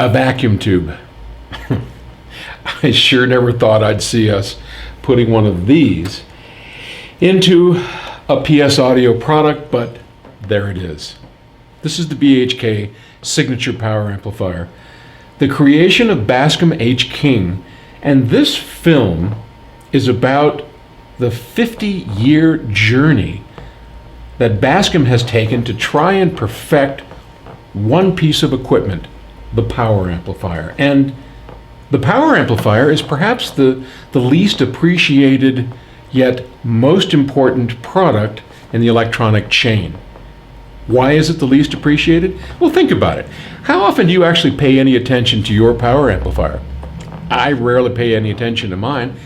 A vacuum tube. I sure never thought I'd see us putting one of these into a PS Audio product, but there it is. This is the BHK Signature Power Amplifier, the creation of Bascom H. King, and this film is about the 50-year journey that Bascom has taken to try and perfect one piece of equipment, the power amplifier. And the power amplifier is perhaps the least appreciated yet most important product in the electronic chain. Why is it the least appreciated? Well, think about it. How often do you actually pay any attention to your power amplifier? I rarely pay any attention to mine.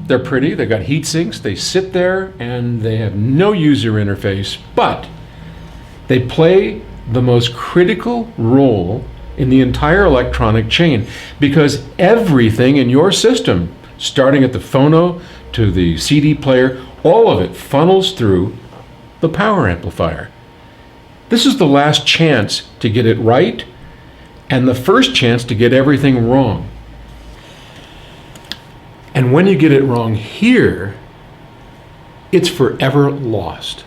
They're pretty, they've got heat sinks, they sit there, and they have no user interface, but they play the most critical role in the entire electronic chain, because everything in your system, starting at the phono to the CD player, all of it funnels through the power amplifier. This is the last chance to get it right and the first chance to get everything wrong. And when you get it wrong here, it's forever lost.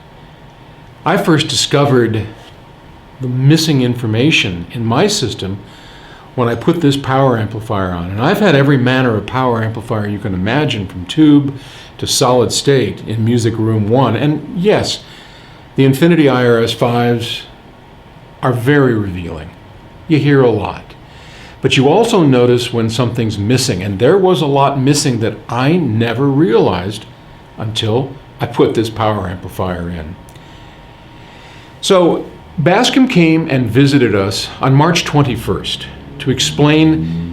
I first discovered the missing information in my system when I put this power amplifier on. And I've had every manner of power amplifier you can imagine, from tube to solid state, in Music Room 1. And yes, the Infinity IRS-5s are very revealing. You hear a lot. But you also notice when something's missing, and there was a lot missing that I never realized until I put this power amplifier in. So Bascom came and visited us on March 21st to explain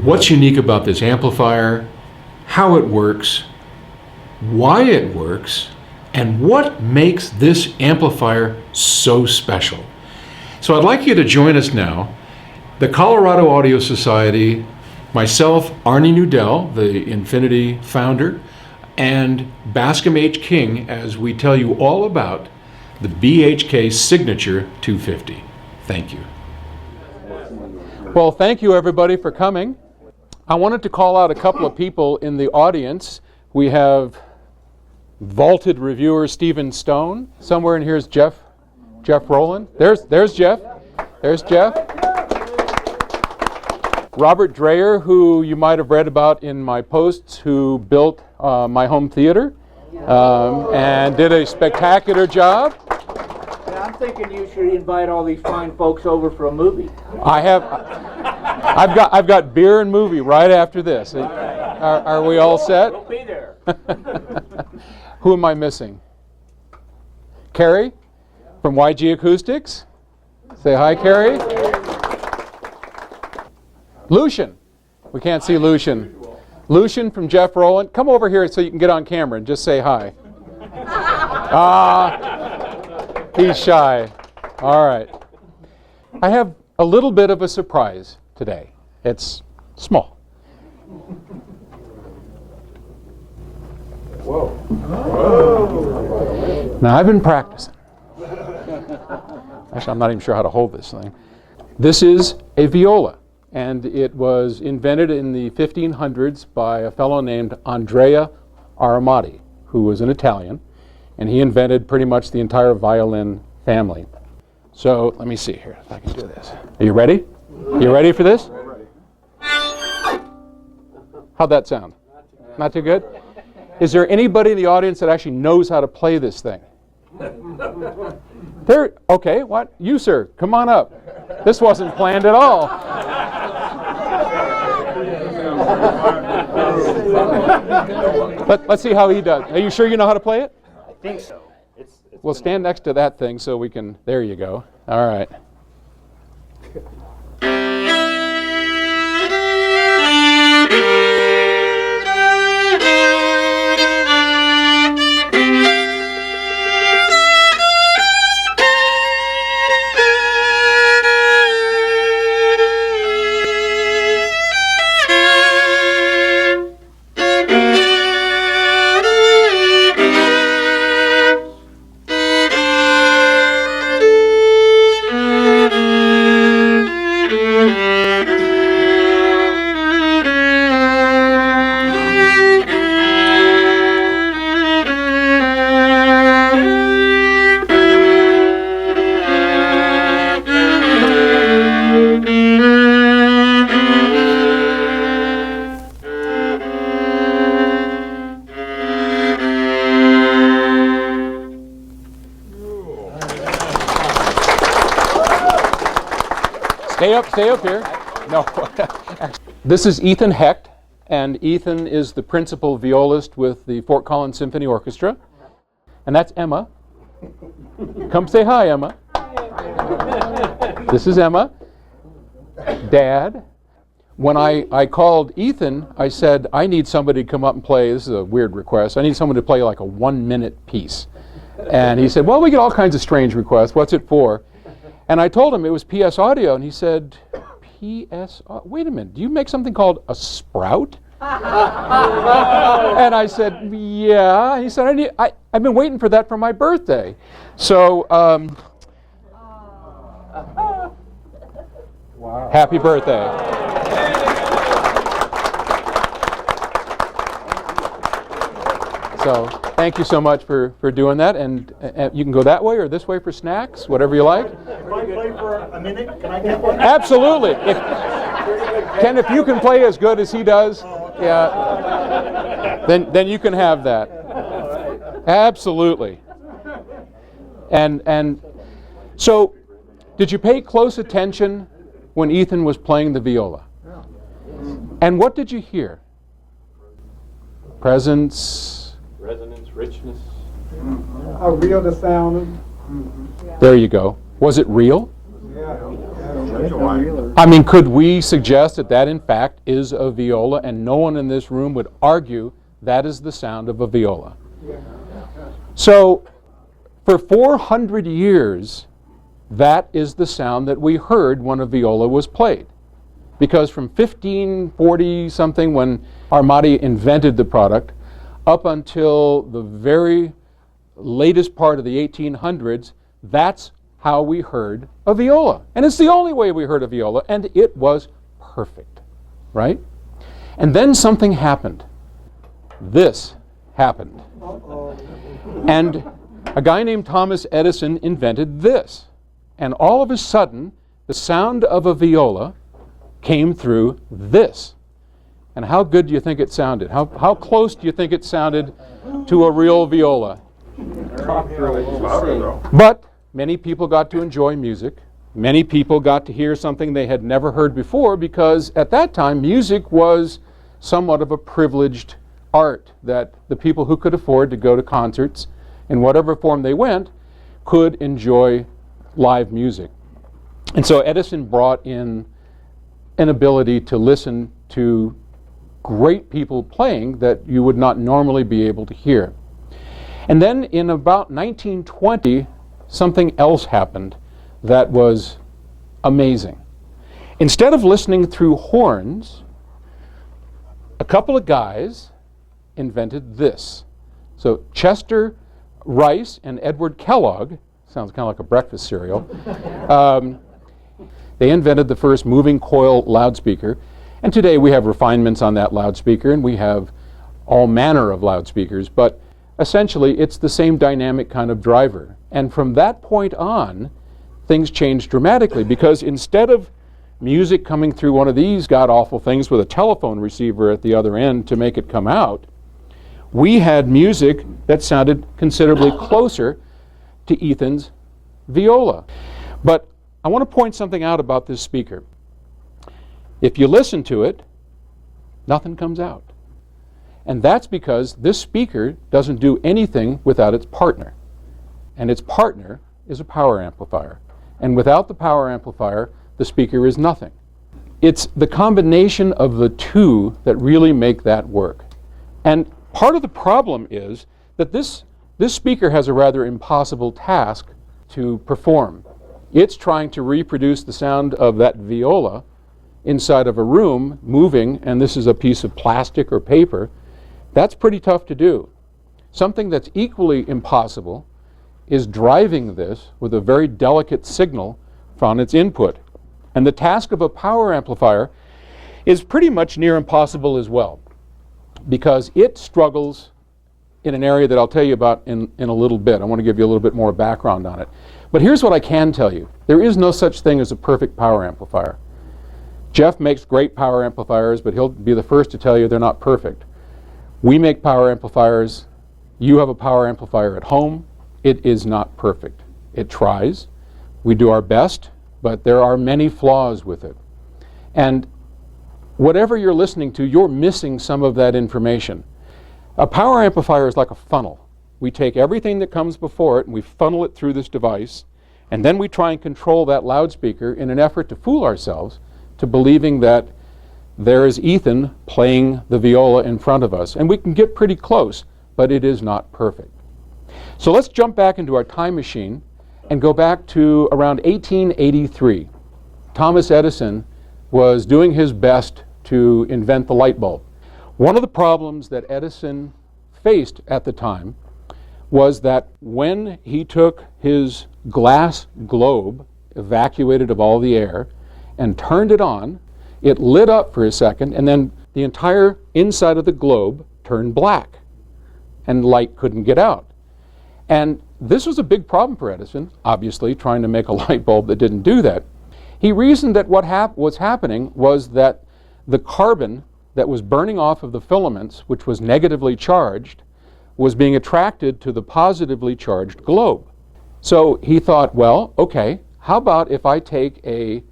what's unique about this amplifier, how it works, why it works, and what makes this amplifier so special. So I'd like you to join us now. The Colorado Audio Society, myself, Arnie Nudell, the Infinity founder, and Bascom H. King, as we tell you all about the BHK Signature 250. Thank you. Well, thank you everybody for coming. I wanted to call out a couple of people in the audience. We have vaulted reviewer Stephen Stone. Somewhere in here is Jeff Rowland. There's Jeff. There's Jeff. Robert Dreyer, who you might have read about in my posts, who built my home theater and did a spectacular job. And I'm thinking you should invite all these fine folks over for a movie. I've got beer and movie right after this. Are we all set? We'll be there. Who am I missing? Carrie from YG Acoustics. Say hi, Carrie. Lucian. We can't see Lucian. Lucian from Jeff Rowland. Come over here so you can get on camera and just say hi. He's shy. All right. I have a little bit of a surprise today. It's small. Whoa. Now, I've been practicing. Actually, I'm not even sure how to hold this thing. This is a viola, and it was invented in the 1500s by a fellow named Andrea Aramati, who was an Italian, and he invented pretty much the entire violin family. So let me see here if I can do this. Are you ready? You ready for this? How'd that sound? Not too good? Is there anybody in the audience that actually knows how to play this thing? There. Okay, what? You, sir, come on up. This wasn't planned at all. Let's see how he does. Are you sure you know how to play it? I think so. We'll stand next to that thing so we can, there you go. All right. Stay up here. No. This is Ethan Hecht, and Ethan is the principal violist with the Fort Collins Symphony Orchestra. And that's Emma. Come say hi, Emma. This is Emma. Dad. When I called Ethan, I said, I need somebody to come up and play. This is a weird request. I need someone to play like a 1-minute piece. And he said, well, we get all kinds of strange requests. What's it for? And I told him it was PS Audio, and he said, wait a minute, do you make something called a sprout? And I said, yeah. And he said, I've been waiting for that for my birthday. So, wow. Happy birthday. So, thank you so much for doing that. And you can go that way or this way for snacks, whatever you like. If I play for a minute, can I get one? Absolutely. Ken, if you can play as good as he does, yeah, then you can have that. Absolutely. And so, did you pay close attention when Ethan was playing the viola? And what did you hear? Presence. Resonance, richness. How real the sound. There you go. Was it real? Yeah. I mean, could we suggest that that in fact is a viola, and no one in this room would argue that is the sound of a viola? So, for 400 years, that is the sound that we heard when a viola was played. Because from 1540 something, when Armati invented the product, up until the very latest part of the 1800s, that's how we heard a viola. And it's the only way we heard a viola, and it was perfect, right? And then something happened. This happened. And a guy named Thomas Edison invented this. And all of a sudden, the sound of a viola came through this. And how good do you think it sounded? How close do you think it sounded to a real viola? But many people got to enjoy music. Many people got to hear something they had never heard before, because at that time music was somewhat of a privileged art that the people who could afford to go to concerts in whatever form they went could enjoy live music. And so Edison brought in an ability to listen to great people playing that you would not normally be able to hear. And then in about 1920, something else happened that was amazing. Instead of listening through horns, a couple of guys invented this. So Chester Rice and Edward Kellogg, sounds kind of like a breakfast cereal, they invented the first moving coil loudspeaker. And today we have refinements on that loudspeaker, and we have all manner of loudspeakers, but essentially it's the same dynamic kind of driver. And from that point on, things changed dramatically, because instead of music coming through one of these god-awful things with a telephone receiver at the other end to make it come out, we had music that sounded considerably closer to Ethan's viola. But I want to point something out about this speaker. If you listen to it, nothing comes out. And that's because this speaker doesn't do anything without its partner. And its partner is a power amplifier. And without the power amplifier, the speaker is nothing. It's the combination of the two that really make that work. And part of the problem is that this speaker has a rather impossible task to perform. It's trying to reproduce the sound of that viola inside of a room, moving, and this is a piece of plastic or paper. That's pretty tough to do. Something that's equally impossible is driving this with a very delicate signal from its input. And the task of a power amplifier is pretty much near impossible as well, because it struggles in an area that I'll tell you about in a little bit. I want to give you a little bit more background on it. But here's what I can tell you. There is no such thing as a perfect power amplifier. Jeff makes great power amplifiers, but he'll be the first to tell you they're not perfect. We make power amplifiers. You have a power amplifier at home. It is not perfect. It tries. We do our best, but there are many flaws with it. And whatever you're listening to, you're missing some of that information. A power amplifier is like a funnel. We take everything that comes before it and we funnel it through this device, and then we try and control that loudspeaker in an effort to fool ourselves to believing that there is Ethan playing the viola in front of us. And we can get pretty close, but it is not perfect. So let's jump back into our time machine and go back to around 1883. Thomas Edison was doing his best to invent the light bulb. One of the problems that Edison faced at the time was that when he took his glass globe, evacuated of all the air, and turned it on, it lit up for a second, and then the entire inside of the globe turned black, and light couldn't get out. And this was a big problem for Edison, obviously, trying to make a light bulb that didn't do that. He reasoned that what was happening was that the carbon that was burning off of the filaments, which was negatively charged, was being attracted to the positively charged globe. So he thought, well, okay, how about if I take a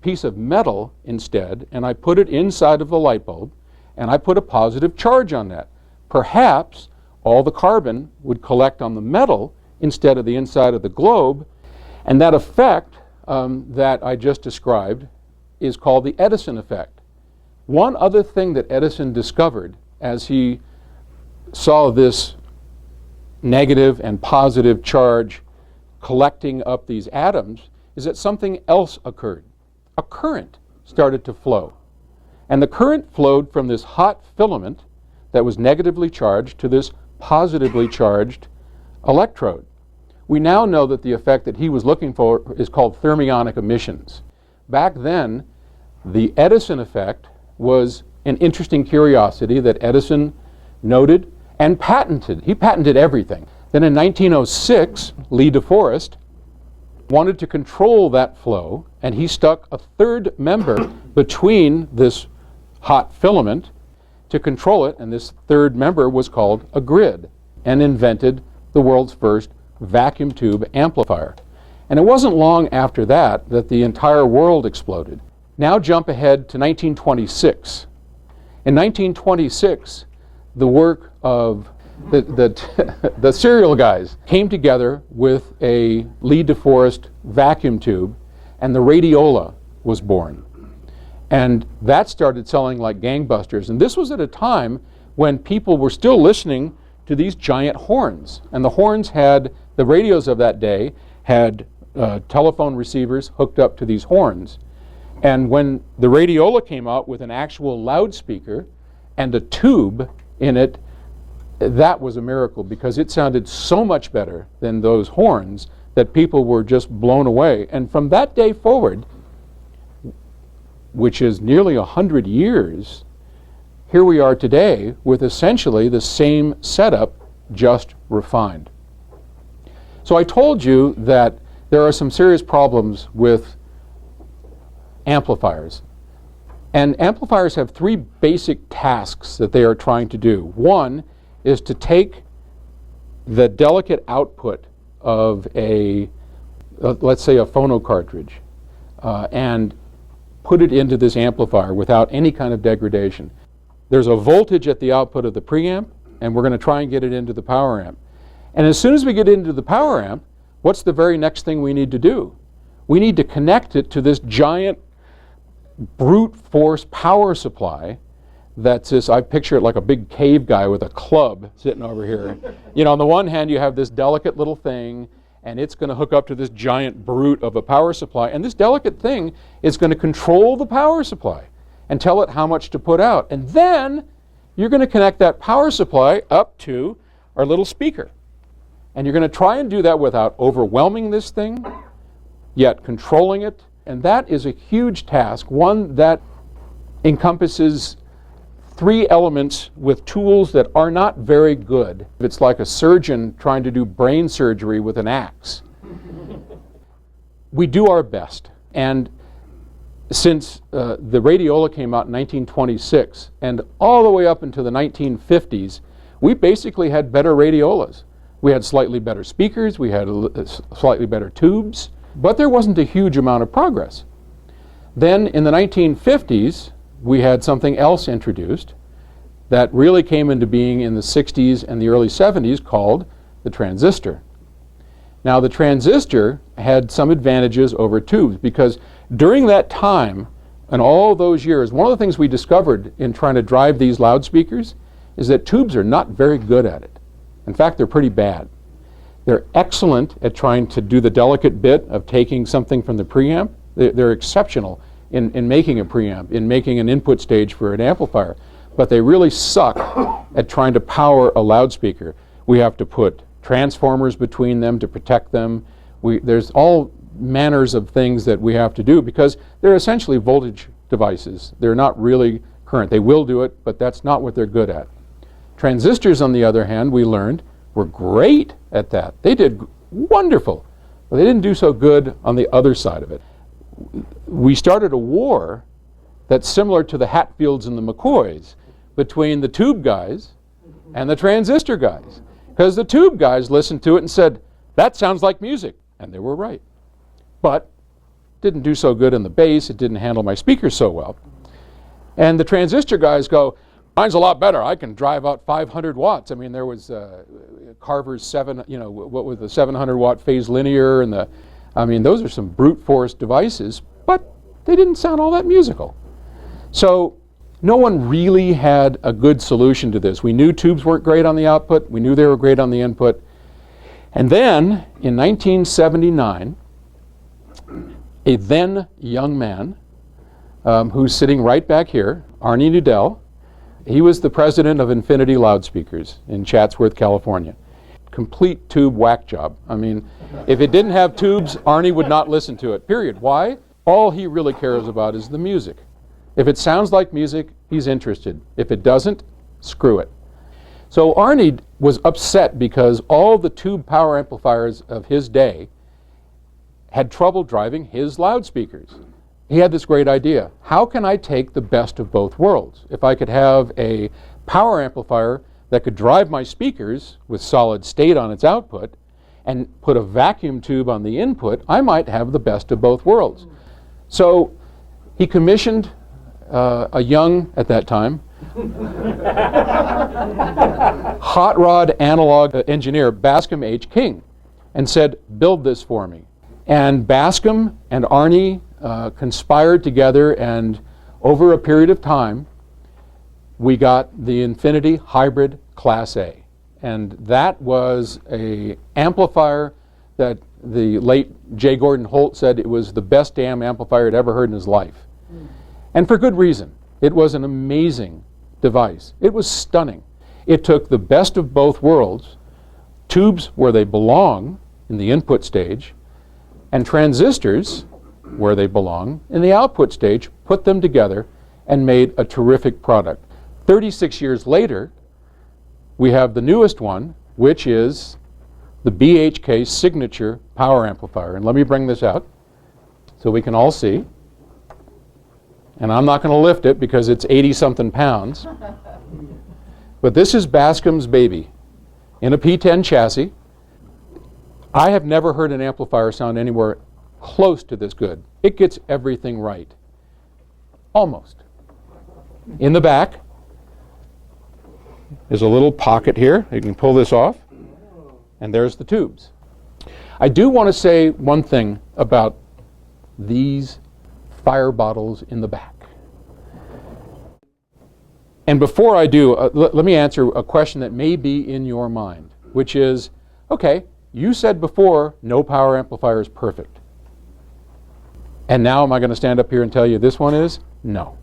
piece of metal instead and I put it inside of the light bulb and I put a positive charge on that? Perhaps all the carbon would collect on the metal instead of the inside of the globe, and that effect that I just described is called the Edison Effect. One other thing that Edison discovered as he saw this negative and positive charge collecting up these atoms is that something else occurred. A current started to flow. And the current flowed from this hot filament that was negatively charged to this positively charged electrode. We now know that the effect that he was looking for is called thermionic emissions. Back then, the Edison effect was an interesting curiosity that Edison noted and patented. He patented everything. Then in 1906, Lee DeForest wanted to control that flow, and he stuck a third member between this hot filament to control it, and this third member was called a grid, and invented the world's first vacuum tube amplifier. And it wasn't long after that that the entire world exploded. Now jump ahead to 1926. In 1926, the work of the serial guys came together with a Lee DeForest vacuum tube, and the radiola was born. And that started selling like gangbusters. And this was at a time when people were still listening to these giant horns. And the horns had, the radios of that day had telephone receivers hooked up to these horns. And when the radiola came out with an actual loudspeaker and a tube in it, that was a miracle, because it sounded so much better than those horns that people were just blown away. And from that day forward, which is nearly 100 years, here we are today with essentially the same setup, just refined. So I told you that there are some serious problems with amplifiers. And amplifiers have three basic tasks that they are trying to do. One is to take the delicate output of let's say a phono cartridge, and put it into this amplifier without any kind of degradation. There's a voltage at the output of the preamp, and we're going to try and get it into the power amp. And as soon as we get into the power amp, what's the very next thing we need to do? We need to connect it to this giant brute force power supply that's this, I picture it like a big cave guy with a club sitting over here. You know, on the one hand you have this delicate little thing, and it's going to hook up to this giant brute of a power supply, and this delicate thing is going to control the power supply and tell it how much to put out. And then you're going to connect that power supply up to our little speaker. And you're going to try and do that without overwhelming this thing, yet controlling it. And that is a huge task, one that encompasses three elements with tools that are not very good. It's like a surgeon trying to do brain surgery with an axe. We do our best. And since the radiola came out in 1926 and all the way up into the 1950s, we basically had better radiolas. We had slightly better speakers, we had slightly better tubes, but there wasn't a huge amount of progress. Then in the 1950s, we had something else introduced that really came into being in the 60s and the early 70s called the transistor. Now the transistor had some advantages over tubes because during that time and all those years, one of the things we discovered in trying to drive these loudspeakers is that tubes are not very good at it. In fact, they're pretty bad. They're excellent at trying to do the delicate bit of taking something from the preamp. They're exceptional in making a preamp, in making an input stage for an amplifier. But they really suck at trying to power a loudspeaker. We have to put transformers between them to protect them. There's all manners of things that we have to do because they're essentially voltage devices. They're not really current. They will do it, but that's not what they're good at. Transistors, on the other hand, we learned, were great at that. They did wonderful, but they didn't do so good on the other side of it. We started a war that's similar to the Hatfields and the McCoys between the tube guys and the transistor guys. Because the tube guys listened to it and said, that sounds like music. And they were right. But didn't do so good in the bass. It didn't handle my speakers so well. And the transistor guys go, mine's a lot better. I can drive out 500 watts. I mean, there was Carver's what was the 700 watt phase linear, and those are some brute force devices, but they didn't sound all that musical. So no one really had a good solution to this. We knew tubes weren't great on the output. We knew they were great on the input. And then in 1979, a then young man who's sitting right back here, Arnie Nudell, he was the president of Infinity Loudspeakers in Chatsworth, California. Complete tube whack job. I mean, if it didn't have tubes, Arnie would not listen to it, period. Why? All he really cares about is the music. If it sounds like music, he's interested. If it doesn't, screw it. So Arnie was upset because all the tube power amplifiers of his day had trouble driving his loudspeakers. He had this great idea. How can I take the best of both worlds? If I could have a power amplifier that could drive my speakers with solid state on its output and put a vacuum tube on the input, I might have the best of both worlds. So he commissioned a young, at that time, hot rod analog engineer, Bascom H. King, and said, build this for me. And Bascom and Arnie conspired together, and over a period of time, we got the Infinity Hybrid Class A. And that was an amplifier that the late J. Gordon Holt said it was the best damn amplifier he'd ever heard in his life. And for good reason. It was an amazing device. It was stunning. It took the best of both worlds, tubes where they belong in the input stage, and transistors where they belong in the output stage, put them together, and made a terrific product. 36 years later, we have the newest one, which is the BHK Signature Power Amplifier. And let me bring this out so we can all see. And I'm not going to lift it because it's 80-something pounds. But this is Bascom's baby in a P10 chassis. I have never heard an amplifier sound anywhere close to this good. It gets everything right. Almost. In the back, there's a little pocket here. You can pull this off. And there's the tubes. I do want to say one thing about these fire bottles in the back. And before I do, let me answer a question that may be in your mind, which is, okay, you said before no power amplifier is perfect. And now am I going to stand up here and tell you this one is? No.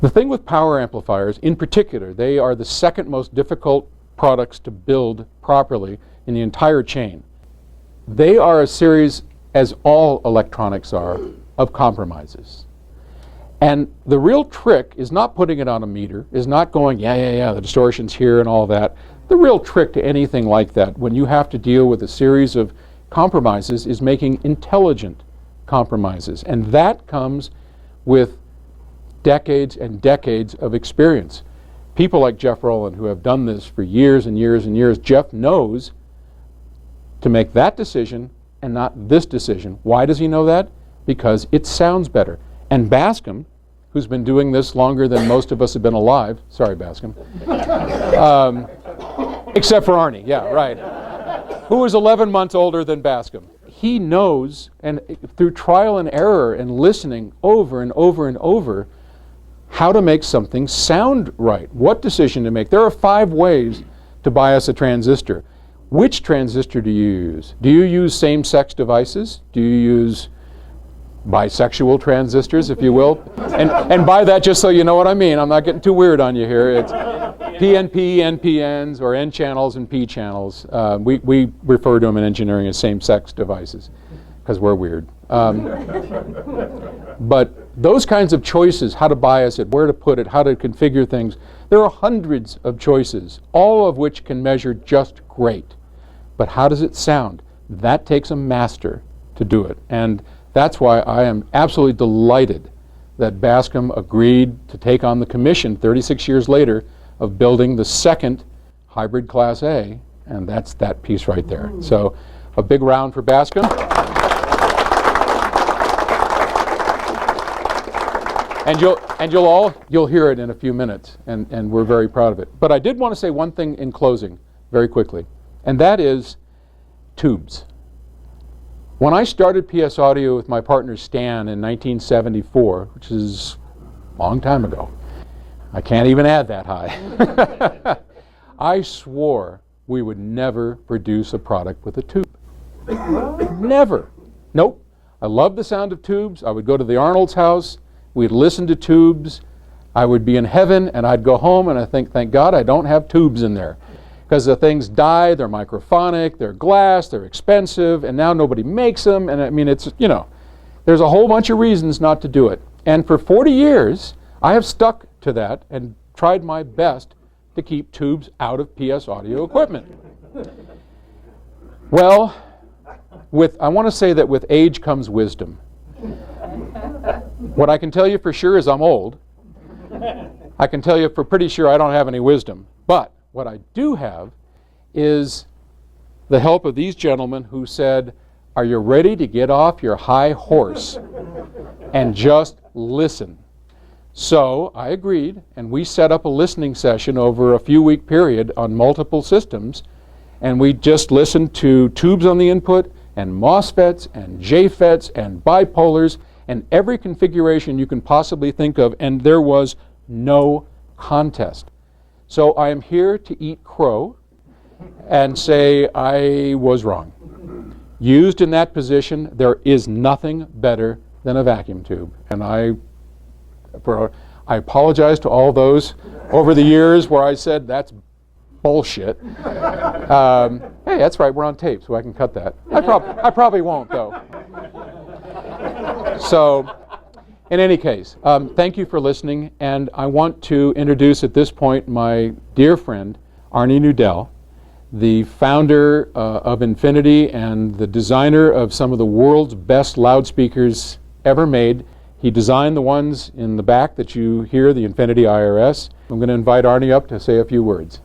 The thing with power amplifiers, in particular, they are the second most difficult products to build properly in the entire chain. They are a series, as all electronics are, of compromises. And the real trick is not putting it on a meter, is not going, the distortion's here and all that. The real trick to anything like that, when you have to deal with a series of compromises, is making intelligent compromises. And that comes with decades and decades of experience. People like Jeff Rowland, who have done this for years and years and years, Jeff knows to make that decision and not this decision. Why does he know that? Because it sounds better. And Bascom, who's been doing this longer than most of us have been alive, sorry Bascom, except for Arnie, yeah, right, who is 11 months older than Bascom. He knows, and through trial and error and listening over and over and over, how to make something sound right, what decision to make. There are 5 ways to bias a transistor. Which transistor do you use? Do you use same-sex devices? Do you use bisexual transistors, if you will? And by that, just so you know what I mean, I'm not getting too weird on you here. It's PNP, NPNs, or N channels and P channels. We refer to them in engineering as same-sex devices because we're weird. But those kinds of choices, how to bias it, where to put it, how to configure things, there are hundreds of choices, all of which can measure just great. But how does it sound? That takes a master to do it. And that's why I am absolutely delighted that Bascom agreed to take on the commission 36 years later of building the second hybrid Class A, and that's that piece right there. So a big round for Bascom. And you'll hear it in a few minutes, and we're very proud of it. But I did want to say one thing in closing, very quickly, and that is tubes. When I started PS Audio with my partner Stan in 1974, which is a long time ago, I can't even add that high, I swore we would never produce a product with a tube. Never. Nope. I love the sound of tubes. I would go to the Arnold's house. We'd listen to tubes. I would be in heaven, and I'd go home, and I think, thank God I don't have tubes in there. Because the things die, they're microphonic, they're glass, they're expensive, and now nobody makes them, and I mean, it's, you know, there's a whole bunch of reasons not to do it. And for 40 years, I have stuck to that and tried my best to keep tubes out of PS Audio equipment. Well, I want to say that with age comes wisdom. What I can tell you for sure is I'm old. I can tell you for pretty sure I don't have any wisdom. But what I do have is the help of these gentlemen who said, are you ready to get off your high horse and just listen? So I agreed, and we set up a listening session over a few-week period on multiple systems, and we just listened to tubes on the input, and MOSFETs, and JFETs, and bipolars, and every configuration you can possibly think of, and there was no contest. So I am here to eat crow and say I was wrong. Used in that position, there is nothing better than a vacuum tube. And I apologize to all those over the years where I said that's bullshit. Hey, that's right, we're on tape, so I can cut that. I probably won't, though. So, in any case, thank you for listening, and I want to introduce at this point my dear friend, Arnie Nudell, the founder of Infinity and the designer of some of the world's best loudspeakers ever made. He designed the ones in the back that you hear, the Infinity IRS. I'm going to invite Arnie up to say a few words.